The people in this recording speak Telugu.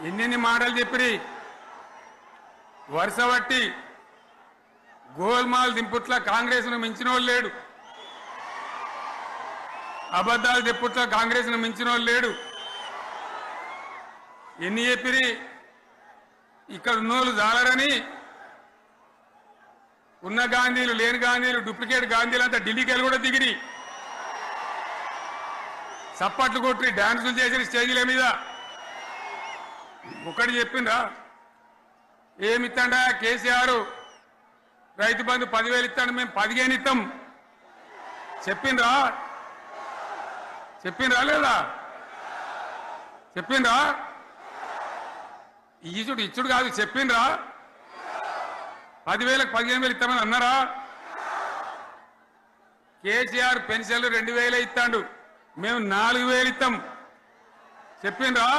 ఎన్నెన్ని మాటలు చెప్పిరి వరుస బట్టి గోల్మాల్ దింపుట్ల కాంగ్రెస్ను మించినోళ్ళు లేడు, అబద్ధాలు దింపుట్ల కాంగ్రెస్ను మించినోళ్ళు లేడు. ఎన్ని చెప్పిరి ఇక్కడ ఉన్నోళ్ళు జాలరని ఉన్న గాంధీలు లేని గాంధీలు డూప్లికేట్ గాంధీలు అంతా ఢిల్లీకి వెళ్ళి కూడా దిగిరి, చప్పట్లు కొట్టి డాన్సులు చేసిన స్టేజీల మీద. ఒకటి చెప్పిండ్రా ఏమిత్తాడా కేసీఆర్ రైతు బంధు 10,000 ఇస్తాడు, మేము 15 ఇస్తాం చెప్పిండ్రా? చెప్పిండ్రా లేదా? చెప్పిండ్రా? ఇచ్చుడు కాదు చెప్పిండ్రా? 10,000కు 15,000 ఇస్తామని అన్నారా? కేసీఆర్ పెన్షన్లు 2,000 ఇస్తాడు, మేము 4,000 ఇస్తాం చెప్పిండ్రా?